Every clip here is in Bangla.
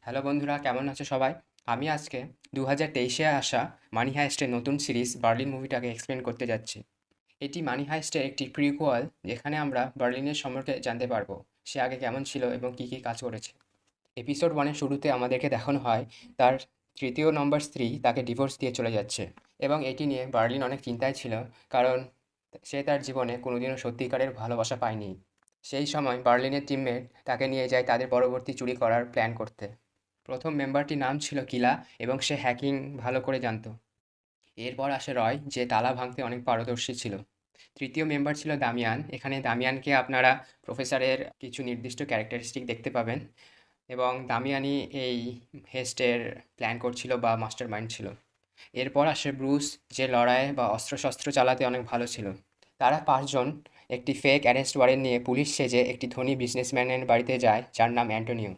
হ্যালো বন্ধুরা, কেমন আছো সবাই? আমি আজকে 2023-এ আসা মানি হাইস্টের নতুন সিরিজ বার্লিন মুভিটাকে এক্সপ্লেন করতে যাচ্ছি। এটি মানি হাইস্টের একটি প্রিকুয়াল, যেখানে আমরা বার্লিনের সম্পর্কে জানতে পারবো সে আগে কেমন ছিল এবং কী কী কাজ করেছে। এপিসোড 1-এর শুরুতে আমাদেরকে দেখানো হয় তার তৃতীয় নম্বর স্ত্রী তাকে ডিভোর্স দিয়ে চলে যাচ্ছে এবং এটি নিয়ে বার্লিন অনেক চিন্তায় ছিল, কারণ সে তার জীবনে কোনোদিনও সত্যিকারের ভালোবাসা পায়নি। সেই সময় বার্লিনের টিমমেট তাকে নিয়ে যায় তাদের পরবর্তী চুরি করার প্ল্যান করতে। প্রথম মেম্বারটির নাম ছিল কিলা এবং সে হ্যাকিং ভালো করে জানতো। এরপর আসে রয়, যে তালা ভাঙতে অনেক পারদর্শী ছিল। তৃতীয় মেম্বার ছিল দামিয়ান। এখানে দামিয়ানকে আপনারা প্রফেসরের কিছু নির্দিষ্ট ক্যারেক্টারিস্টিক দেখতে পাবেন এবং দামিয়ানই এই হেস্টের প্ল্যান করছিল বা মাস্টার মাইন্ড ছিল। এরপর আসে ব্রুস, যে লড়াই বা অস্ত্রশস্ত্র চালাতে অনেক ভালো ছিল। তারা পাঁচজন একটি ফেক অ্যারেস্ট ওয়ারেন্ট নিয়ে পুলিশ সেজে একটি ধনী বিজনেসম্যানের বাড়িতে যায়, যার নাম অ্যান্টোনিও।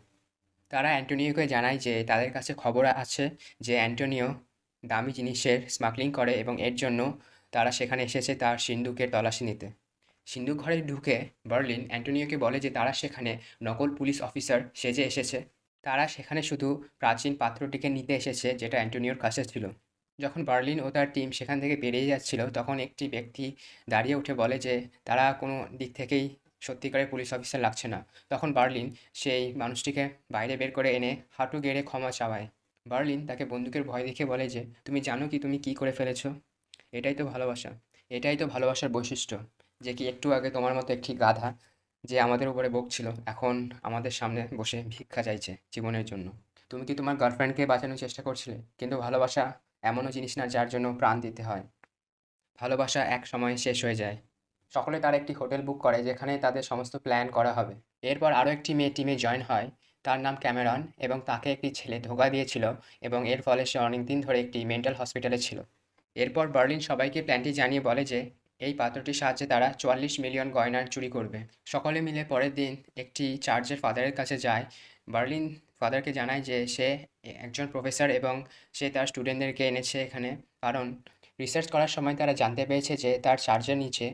তারা অ্যান্টোনিওকে জানায় যে তাদের কাছে খবর আছে যে অ্যান্টোনিও দামি জিনিসের স্মাগলিং করে এবং এর জন্য তারা সেখানে এসেছে তার সিন্দুকের তল্লাশি নিতে। সিন্দুক ঘরে ঢুকে বার্লিন অ্যান্টোনিওকে বলে যে তারা সেখানে নকল পুলিশ অফিসার সেজে এসেছে। তারা সেখানে শুধু প্রাচীন পাত্রটিকে নিতে এসেছে, যেটা অ্যান্টোনিওর কাছে ছিল। যখন বার্লিন ও তার টিম সেখান থেকে বেরিয়ে যাচ্ছিল, তখন একটি ব্যক্তি দাঁড়িয়ে উঠে বলে যে তারা কোনো দিক থেকেই সত্যিকারের পুলিশ অফিসার লাগছে না। তখন বার্লিন সেই মানুষটিকে বাইরে বের করে এনে হাঁটু গেড়ে ক্ষমা চাওয়ায়। বার্লিন তাকে বন্দুকের ভয় দেখিয়ে বলে যে তুমি জানো কি তুমি কী করে ফেলেছো? এটাই তো ভালোবাসা। এটাই তো ভালোবাসার বৈশিষ্ট্য, যে কি একটু আগে তোমার মতো একটি গাধা যে আমাদের উপরে বকছিল, এখন আমাদের সামনে বসে ভিক্ষা চাইছে জীবনের জন্য। তুমি কি তোমার গার্লফ্রেন্ডকে বাঁচানোর চেষ্টা করছিলে? কিন্তু ভালোবাসা এমনও জিনিস না যার জন্য প্রাণ দিতে হয়। ভালোবাসা এক সময়ে শেষ হয়ে যায়। সকলে তার একটি হোটেল বুক করে যেখানে তাদের সমস্ত প্ল্যান করা হবে। এরপর আরও একটি মেয়ে টিমে জয়েন হয়। তার নাম ক্যামেরন এবং তাকে একটি ছেলে ধোঁকা দিয়েছিল এবং এর ফলে সে অনেকদিন ধরে একটি মেন্টাল হসপিটালে ছিল। এরপর বার্লিন সবাইকে প্ল্যানটি জানিয়ে বলে যে এই পাত্রটির সাহায্যে তারা 44 মিলিয়ন গয়নার চুরি করবে। সকলে মিলে পরের দিন একটি চার্চের ফাদারের কাছে যায়। বার্লিন ফাদারকে জানায় যে সে একজন প্রফেসর এবং সে তার স্টুডেন্টদেরকে এনেছে এখানে, কারণ রিসার্চ করার সময় তারা জানতে পেরেছে যে তার চার্চের নিচে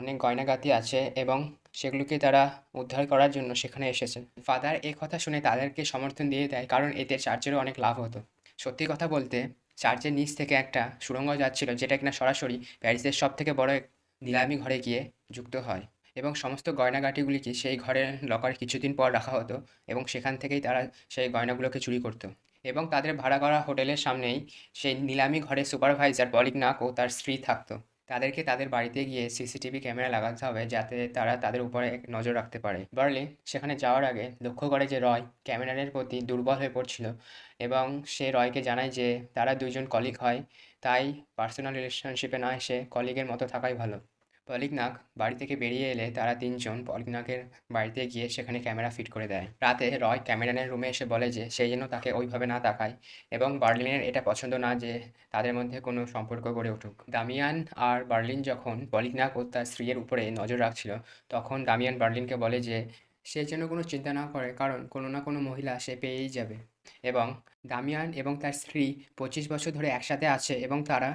অনেক গয়নাগাটি আছে এবং সেগুলোকে তারা উদ্ধার করার জন্য সেখানে এসেছে। ফাদার এ কথা শুনে তাদেরকে সমর্থন দিয়ে দেয়, কারণ এতে চার্চেরও অনেক লাভ হতো। সত্যি কথা বলতে, চার্চের নিচ থেকে একটা সুড়ঙ্গ যাচ্ছিল, যেটা কিনা সরাসরি প্যারিসের সবথেকে বড় এক নিলামি ঘরে গিয়ে যুক্ত হয় এবং সমস্ত গয়নাগাটিগুলিকে সেই ঘরের লকারে কিছুদিন পর রাখা হতো এবং সেখান থেকেই তারা সেই গয়নাগুলোকে চুরি করতো। এবং তাদের ভাড়া করা হোটেলের সামনেই সেই নিলামি ঘরের সুপারভাইজার পলিগনাক ও তার স্ত্রী থাকতো। তাদেরকে তাদের বাড়িতে গিয়ে সিসিটিভি ক্যামেরা লাগাতে হবে, যাতে তারা তাদের উপরে নজর রাখতে পারে। বার্লিন সেখানে যাওয়ার আগে লক্ষ্য করে যে রয় ক্যামেরার প্রতি দুর্বল হয়ে পড়ছিল এবং সে রয়কে জানায় যে তারা দুইজন কলিগ হয়, তাই পার্সোনাল রিলেশনশিপে না এসে কলিগের মতো থাকাই ভালো। পলিগনাক বাড়ি থেকে বেরিয়ে এলে তারা তিনজন পলিগনাকের বাড়িতে গিয়ে সেখানে ক্যামেরা ফিট করে দেয়। রাতে রয় ক্যামেরানের রুমে এসে বলে যে সে যেন তাকে ওইভাবে না তাকায় এবং বার্লিনের এটা পছন্দ না যে তাদের মধ্যে কোনো সম্পর্ক গড়ে উঠুক। দামিয়ান আর বার্লিন যখন পলিগনাক ও তার স্ত্রীর উপরে নজর রাখছিল, তখন দামিয়ান বার্লিনকে বলে যে সে যেন কোনো চিন্তা না করে, কারণ কোনো না কোনো মহিলা সে পেয়েই যাবে। এবং দামিয়ান এবং তার স্ত্রী 25 বছর ধরে একসাথে আছে এবং তারা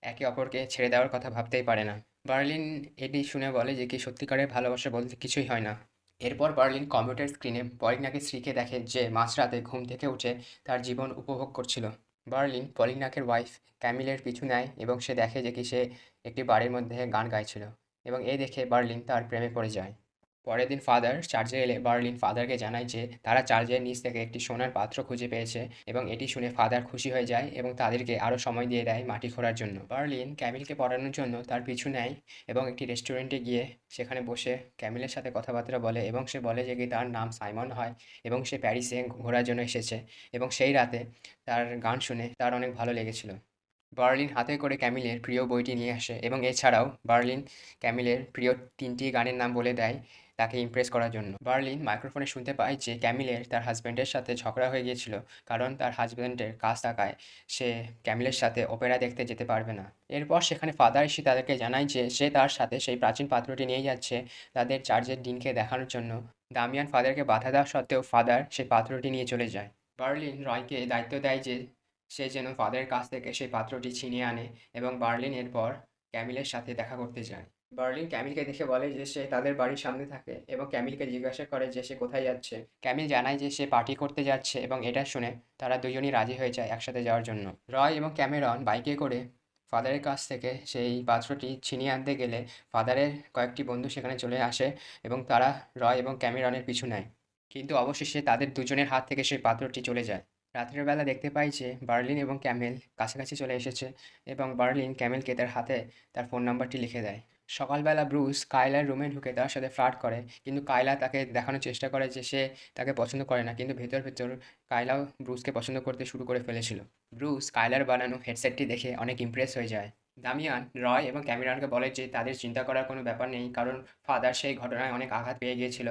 একে অপরকে ছেড়ে দেওয়ার কথা ভাবতেই পারে না। বার্লিন এটি শুনে বলে যে কি সত্যিকারের ভালোবাসা বলতে কিছুই হয় না। এরপর বার্লিন কম্পিউটার স্ক্রিনে পলিগনাকের স্ত্রীকে দেখে, যে মাঝরাতে ঘুম থেকে উঠে তার জীবন উপভোগ করছিল। বার্লিন পলিগনাকের ওয়াইফ ক্যামিলের পিছু নেয় এবং সে দেখে যে কি সে একটি বাড়ির মধ্যে গান গাইছিল এবং এই দেখে বার্লিন তার প্রেমে পড়ে যায়। পরের দিন ফাদার চার্চে এলে বার্লিন ফাদারকে জানায় যে তারা চার্চের নিচ থেকে একটি সোনার পাত্র খুঁজে পেয়েছে এবং এটি শুনে ফাদার খুশি হয়ে যায় এবং তাদেরকে আরও সময় দিয়ে দেয় মাটি খোঁড়ার জন্য। বার্লিন ক্যামিলকে পড়ানোর জন্য তার পিছু নেয় এবং একটি রেস্টুরেন্টে গিয়ে সেখানে বসে ক্যামিলের সাথে কথাবার্তা বলে এবং সে বলে যে কি তার নাম সাইমন হয় এবং সে প্যারিসে ঘোরার জন্য এসেছে এবং সেই রাতে তার গান শুনে তার অনেক ভালো লেগেছিল। বার্লিন হাতে করে ক্যামিলের প্রিয় বইটি নিয়ে আসে এবং এছাড়াও বার্লিন ক্যামিলের প্রিয় 3টি গানের নাম বলে দেয় তাকে ইমপ্রেস করার জন্য। বার্লিন মাইক্রোফোনে শুনতে পায় যে ক্যামিলের তার হাজব্যান্ডের সাথে ঝগড়া হয়ে গিয়েছিল, কারণ তার হাজব্যান্ডের কাজ থাকায় সে ক্যামিলের সাথে অপেরা দেখতে যেতে পারবে না। এরপর সেখানে ফাদার এসে তাদেরকে জানায় যে সে তার সাথে সেই প্রাচীন পাত্রটি নিয়ে যাচ্ছে তাদের চার্চের ডিনকে দেখানোর জন্য। দামিয়ান ফাদারকে বাধা দেওয়া সত্ত্বেও ফাদার সেই পাত্রটি নিয়ে চলে যায়। বার্লিন রয়কে দায়িত্ব দেয় যে সে যেন ফাদারের কাছ থেকে সেই পাত্রটি ছিনিয়ে আনে এবং বার্লিন এরপর ক্যামিলের সাথে দেখা করতে যায়। বার্লিন ক্যামিলকে দেখে বলে যে সে তাদের বাড়ির সামনে থাকে এবং ক্যামিলকে জিজ্ঞাসা করে যে সে কোথায় যাচ্ছে। ক্যামিল জানায় যে সে পার্টি করতে যাচ্ছে এবং এটা শুনে তারা দুজনই রাজি হয়ে যায় একসাথে যাওয়ার জন্য। রয় এবং ক্যামেরন বাইকে করে ফাদারের কাছ থেকে সেই পাত্রটি ছিনিয়ে আনতে গেলে ফাদারের কয়েকটি বন্ধু সেখানে চলে আসে এবং তারা রয় এবং ক্যামেরনের পিছু নেয়। কিন্তু অবশেষে তাদের দুজনের হাত থেকে সেই পাত্রটি চলে যায়। রাতের বেলা দেখতে পাই যে বার্লিন এবং ক্যামেল কাছাকাছি চলে এসেছে এবং বার্লিন ক্যামেলকে তার হাতে তার ফোন নাম্বারটি লিখে দেয়। সকালবেলা ব্রুস কায়লার রুমে ঢুকে তার সাথে ফ্লার্ট করে, কিন্তু কায়লা তাকে দেখানোর চেষ্টা করে যে সে তাকে পছন্দ করে না, কিন্তু ভেতর ভেতর কায়লাও ব্রুসকে পছন্দ করতে শুরু করে ফেলেছিল। ব্রুস কায়লার বানানো হেডসেটটি দেখে অনেক ইমপ্রেস হয়ে যায়। দামিয়ান রয় এবং ক্যামেরনকে বলে যে তাদের চিন্তা করার কোনো ব্যাপার নেই, কারণ ফাদার সেই ঘটনায় অনেক আঘাত পেয়ে গিয়েছিল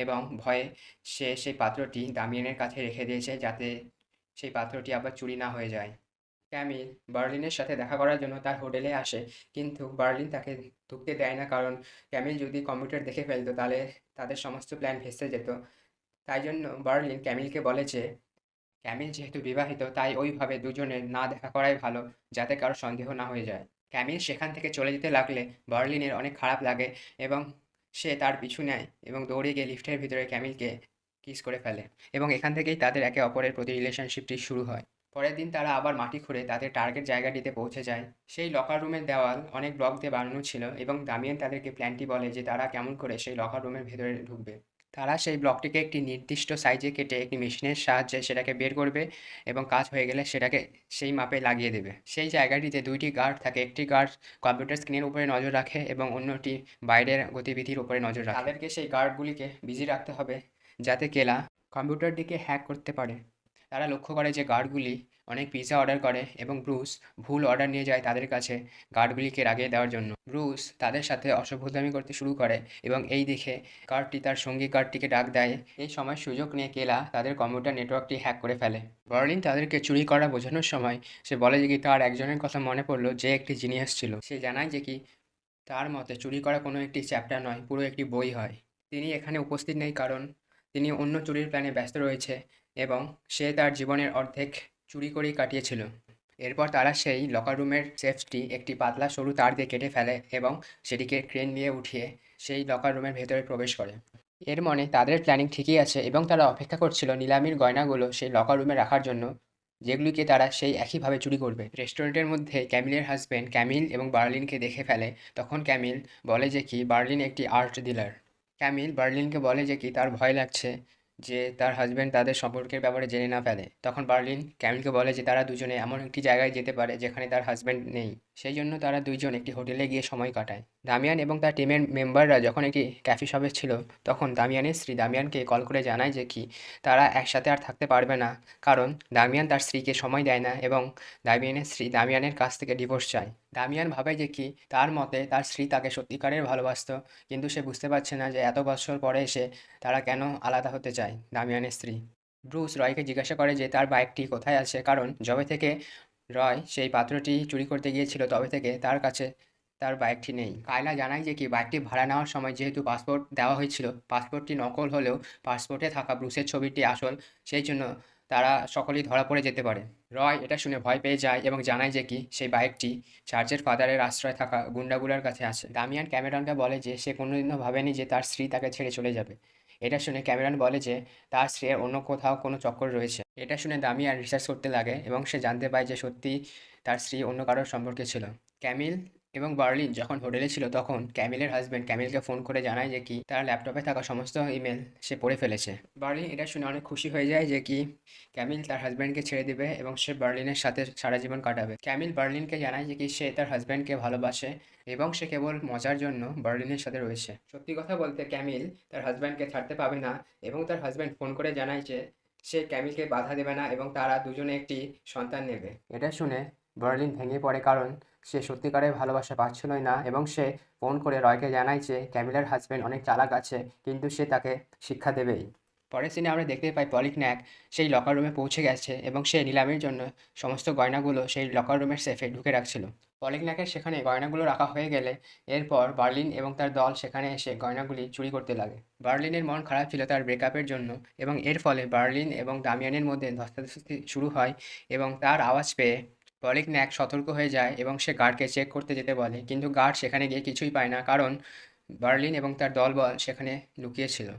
এবং ভয়ে সে সেই পাত্রটি দামিয়ানের কাছে রেখে দিয়েছে যাতে সেই পাত্রটি আবার চুরি না হয়ে যায়। ক্যামিল বার্লিনের সাথে দেখা করার জন্য তার হোটেলে আসে, কিন্তু বার্লিন তাকে ঢুকতে দেয় না, কারণ ক্যামিল যদি কম্পিউটার দেখে ফেলতো তাহলে তাদের সমস্ত প্ল্যান ভেস্তে যেত। তাই জন্য বার্লিন ক্যামিলকে বলে যে ক্যামিল যেহেতু বিবাহিত তাই ওইভাবে দুজনের না দেখা করাই ভালো, যাতে কারো সন্দেহ না হয়ে যায়। ক্যামিল সেখান থেকে চলে যেতে লাগলে বার্লিনের অনেক খারাপ লাগে এবং সে তার পিছু নেয় এবং দৌড়ে গিয়ে লিফটের ভিতরে ক্যামিলকে কিস করে ফেলে এবং এখান থেকেই তাদের একে অপরের প্রতি রিলেশনশিপটি শুরু হয়। পরের দিন তারা আবার মাটি খুঁড়ে তাদের টার্গেট জায়গাটিতে পৌঁছে যায়। সেই লকার রুমের দেওয়াল অনেক ব্লক দিয়ে বানানো ছিল এবং দামিয়ান তাদেরকে প্ল্যানটি বলে যে তারা কেমন করে সেই লকার রুমের ভেতরে ঢুকবে। তারা সেই ব্লকটিকে একটি নির্দিষ্ট সাইজে কেটে একটি মেশিনের সাহায্যে সেটাকে বের করবে এবং কাজ হয়ে গেলে সেটাকে সেই মাপে লাগিয়ে দেবে। সেই জায়গাটিতে দুইটি গার্ড থাকে, একটি গার্ড কম্পিউটার স্ক্রিনের উপরে নজর রাখে এবং অন্যটি বাইরের গতিবিধির উপরে নজর রাখে। তাদেরকে সেই গার্ডগুলিকে বিজি রাখতে হবে যাতে কেলা কম্পিউটারটিকে হ্যাক করতে পারে। তারা লক্ষ্য করে যে গার্ডগুলি অনেক পিৎজা অর্ডার করে এবং ব্রুস ভুল অর্ডার নিয়ে যায় তাদের কাছে গার্ডগুলিকে রাগিয়ে দেওয়ার জন্য। ব্রুস তাদের সাথে অসভ্যতামি করতে শুরু করে এবং এই দেখে গার্ডটি তার সঙ্গী গার্ডটিকে ডাক দেয়। এই সময় সুযোগ নিয়ে কেলা তাদের কম্পিউটার নেটওয়ার্কটি হ্যাক করে ফেলে। বার্লিন তাদেরকে চুরি করা বোঝানোর সময় সে বলে যে কি তার একজনের কথা মনে পড়লো যে একটি জিনিয়াস ছিল। সে জানায় যে কি তার মতে চুরি করা কোনো একটি চ্যাপ্টার নয়, পুরো একটি বই হয়। তিনি এখানে উপস্থিত নেই কারণ তিনি অন্য চুরির প্ল্যানে ব্যস্ত রয়েছে এবং সে তার জীবনের অর্ধেক চুরি করেই কাটিয়েছিল। এরপর তারা সেই লকার রুমের সেফটি একটি পাতলা সরু তার দিয়ে কেটে ফেলে এবং সেটিকে ক্রেন দিয়ে উঠিয়ে সেই লকার রুমের ভেতরে প্রবেশ করে। এর মনে তাদের প্ল্যানিং ঠিকই আছে এবং তারা অপেক্ষা করছিল নিলামির গয়নাগুলো সেই লকার রুমে রাখার জন্য, যেগুলিকে তারা সেই একইভাবে চুরি করবে। রেস্টুরেন্টের মধ্যে ক্যামিলের হাজব্যান্ড ক্যামিল এবং বার্লিনকে দেখে ফেলে। তখন ক্যামিল বলে যে কি বার্লিন একটি আর্ট ডিলার। ক্যামিল বার্লিনকে বলে যে কি তার ভয় লাগছে যে তার হাজব্যান্ড তাদের সম্পর্কের ব্যাপারে জেনে না ফেলে। তখন বার্লিন ক্যামিলকে বলে যে তারা দুজনে এমন একটি জায়গায় যেতে পারে যেখানে তার হাজব্যান্ড নেই। সেই জন্য তারা দুইজন একটি হোটেলে গিয়ে সময় কাটায়। দামিয়ান এবং তার টিমের মেম্বাররা যখন একটি ক্যাফে শপে ছিল তখন দামিয়ানের স্ত্রী দামিয়ানকে কল করে জানায় যে কি তারা একসাথে আর থাকতে পারবে না, কারণ দামিয়ান তার স্ত্রীকে সময় দেয় না এবং দামিয়ানের স্ত্রী দামিয়ানের কাছ থেকে ডিভোর্স চায়। দামিয়ান ভাবে যে কি তার মতে তার স্ত্রী তাকে সত্যিকারের ভালোবাসতো, কিন্তু সে বুঝতে পারছে না যে এত বছর পরে এসে তারা কেন আলাদা হতে চায়। দামিয়ানের স্ত্রী ব্রুস রয়কে জিজ্ঞাসা করে যে তার বাইকটি কোথায় আছে, কারণ যবে থেকে রয় সেই পাত্রটি চুরি করতে গিয়েছিল তবে থেকে তার কাছে তার বাইকটি নেই। কায়লা জানায় যে কি বাইকটি ভাড়া নেওয়ার সময় যেহেতু পাসপোর্ট দেওয়া হয়েছিল, পাসপোর্টটি নকল হলেও পাসপোর্টে থাকা ব্রুসের ছবিটি আসল, সেই জন্য তারা সকলেই ধরা পড়ে যেতে পারে। রয় এটা শুনে ভয় পেয়ে যায় এবং জানায় যে কি সেই বাইকটি চার্চের ফাদারের আশ্রয় থাকা গুন্ডাগুলোর কাছে আছে। দামিয়ান ক্যামেরনকে বলে যে সে কোনোদিনও ভাবেনি যে তার স্ত্রী তাকে ছেড়ে চলে যাবে। এটা শুনে ক্যামেরন বলে যে তার স্ত্রীর অন্য কোথাও কোনো চক্কর রয়েছে। এটা শুনে দামিয়ান রিসার্চ করতে লাগে এবং সে জানতে পায় যে সত্যি তার স্ত্রী অন্য কারোর সম্পর্কে ছিল। ক্যামিল এবং বার্লিন যখন হোটেলে ছিল তখন ক্যামিলের হাজব্যান্ড ক্যামিলকে ফোন করে জানায় যে কি তার ল্যাপটপে থাকা সমস্ত ইমেল সে পড়ে ফেলেছে। বার্লিন এটা শুনে অনেক খুশি হয়ে যায় যে কি ক্যামিল তার হাজব্যান্ডকে ছেড়ে দিবে এবং সে বার্লিনের সাথে সারা জীবন কাটাবে। ক্যামিল বার্লিনকে জানায় যে কি সে তার হাজব্যান্ডকে ভালোবাসে এবং সে কেবল মজার জন্য বার্লিনের সাথে রয়েছে। সত্যি কথা বলতে ক্যামিল তার হাজব্যান্ডকে ছাড়তে পাবে না এবং তার হাজব্যান্ড ফোন করে জানায় যে সে ক্যামিলকে বাধা দেবে না এবং তারা দুজনে একটি সন্তান নেবে। এটা শুনে বার্লিন ভেঙে পড়ে, কারণ সে সত্যিকারের ভালোবাসা পাচ্ছিলই না এবং সে ফোন করে রয়কে জানায় যে ক্যামিলার হাজব্যান্ড অনেক চালাক আছে, কিন্তু সে তাকে শিক্ষা দেবেই। পরের সিনে আমরা দেখতে পাই পলিকন্যাক সেই লকার রুমে পৌঁছে গেছে এবং সে নিলামের জন্য সমস্ত গয়নাগুলো সেই লকার রুমের সেফে ঢুকে রাখছিল। পলিকন্যাকের সেখানে গয়নাগুলো রাখা হয়ে গেলে এরপর বার্লিন এবং তার দল সেখানে এসে গয়নাগুলি চুরি করতে লাগে। বার্লিনের মন খারাপ ছিল তার ব্রেকআপের জন্য এবং এর ফলে বার্লিন এবং দামিয়ানের মধ্যে ধস্তাধস্তি শুরু হয় এবং তার আওয়াজ পেয়ে পলিগন্যাক সতর্ক হয়ে যায় এবং সে গার্ডকে চেক করতে যেতে বলে, কিন্তু গার্ড সেখানে গিয়ে কিছুই পায় না, কারণ বার্লিন এবং তার দলবল সেখানে লুকিয়েছিল।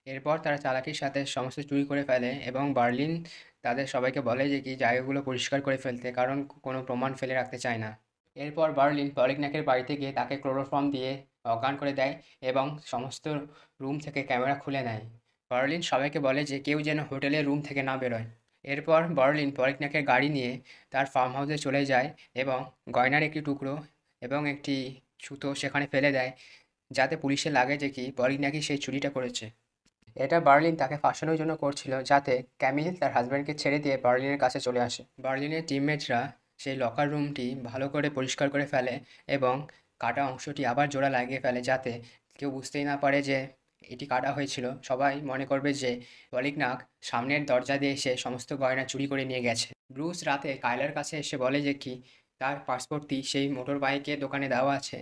এরপর তারা চালাকির সাথে সমস্ত চুরি করে ফেলে এবং বার্লিন তাদের সবাইকে বলে যে কি জায়গাগুলো পরিষ্কার করে ফেলতে, কারণ কোনো প্রমাণ ফেলে রাখতে চায় না। এরপর বার্লিন পলিগন্যাকের বাড়িতে গিয়ে তাকে ক্লোরোফর্ম দিয়ে অজ্ঞান করে দেয় এবং সমস্ত রুম থেকে ক্যামেরা খুলে নেয়। বার্লিন সবাইকে বলে যে কেউ যেন হোটেলের রুম থেকে না বেরোয়। এরপর বার্লিন পলিগন্যাকের গাড়ি নিয়ে তার ফার্ম হাউসে চলে যায় এবং গয়নার একটি টুকরো এবং একটি সুতো সেখানে ফেলে দেয়, যাতে পুলিশে লাগে যে কি পলিগন্যাকই সেই চুরিটা করেছে। এটা বার্লিন তাকে ফাঁসানোর জন্য করছিল, যাতে ক্যামিল তার হাজব্যান্ডকে ছেড়ে দিয়ে বার্লিনের কাছে চলে আসে। বার্লিনের টিমমেটরা সেই লকার রুমটি ভালো করে পরিষ্কার করে ফেলে এবং কাটা অংশটি আবার জোড়া লাগিয়ে ফেলে, যাতে কেউ বুঝতেই না পারে যে এটি কাটা হয়েছিল। সবাই মনে করবে যে পলিগন্যাক সামনের দরজা দিয়ে এসে সমস্ত গয়না চুরি করে নিয়ে গেছে। ব্রুস রাতে কায়লার কাছে এসে বলে যে কি তার পাসপোর্টটি সেই মোটর বাইকের দোকানে দেওয়া আছে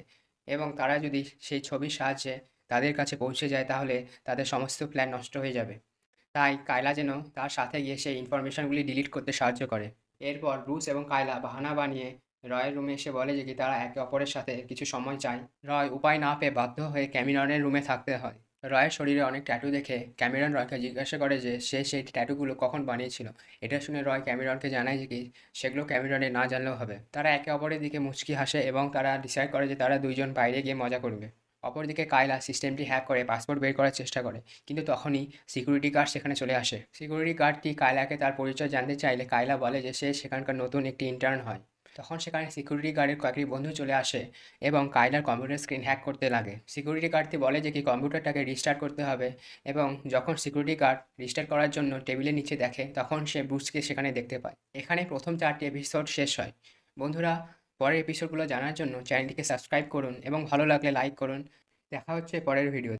এবং তারা যদি সেই ছবির সাহায্যে তাদের কাছে পৌঁছে যায় তাহলে তাদের সমস্ত প্ল্যান নষ্ট হয়ে যাবে। তাই কায়লা যেন তার সাথে গিয়ে সেই ইনফরমেশনগুলি ডিলিট করতে সাহায্য করে। এরপর ব্রুস এবং কায়লা বাহানা বানিয়ে রয়ের রুমে এসে বলে যে কি তারা একে অপরের সাথে কিছু সময় চায়। রয় উপায় না পেয়ে বাধ্য হয়ে ক্যামেরনের রুমে থাকতে হয়। রয়ের শরীরে অনেক ট্যাটু দেখে ক্যামেরন রয়কে জিজ্ঞাসা করে যে সে সেই ট্যাটুগুলো কখন বানিয়েছিল। এটা শুনে রয় ক্যামেরনকে জানায় যে কি সেগুলো ক্যামেরনে না জানলেও হবে। তারা একে অপরের দিকে মুচকি হাসে এবং তারা ডিসাইড করে যে তারা দুইজন বাইরে গিয়ে মজা করবে। অপরদিকে কায়লা সিস্টেমটি হ্যাক করে পাসপোর্ট বের করার চেষ্টা করে, কিন্তু তখনই সিকিউরিটি গার্ড সেখানে চলে আসে। সিকিউরিটি গার্ডটি কায়লাকে তার পরিচয় জানতে চাইলে কায়লা বলে যে সে সেখানকার নতুন একটি ইন্টার্ন হয়। তখন সেখানে সিকিউরিটি গার্ডের কয়েকটি বন্ধু চলে আসে এবং কায়লার কম্পিউটার স্ক্রিন হ্যাক করতে লাগে। সিকিউরিটি গার্ডটি বলে যে কি কম্পিউটারটাকে রিস্টার্ট করতে হবে এবং যখন সিকিউরিটি গার্ড রিস্টার্ট করার জন্য টেবিলের নিচে দেখে তখন সে ব্রুসকে সেখানে দেখতে পায়। এখানে প্রথম 4টি এপিসোড শেষ হয়। বন্ধুরা, পরের এপিসোডগুলো জানার জন্য চ্যানেলটিকে সাবস্ক্রাইব করুন এবং ভালো লাগলে লাইক করুন। দেখা হচ্ছে পরের ভিডিও।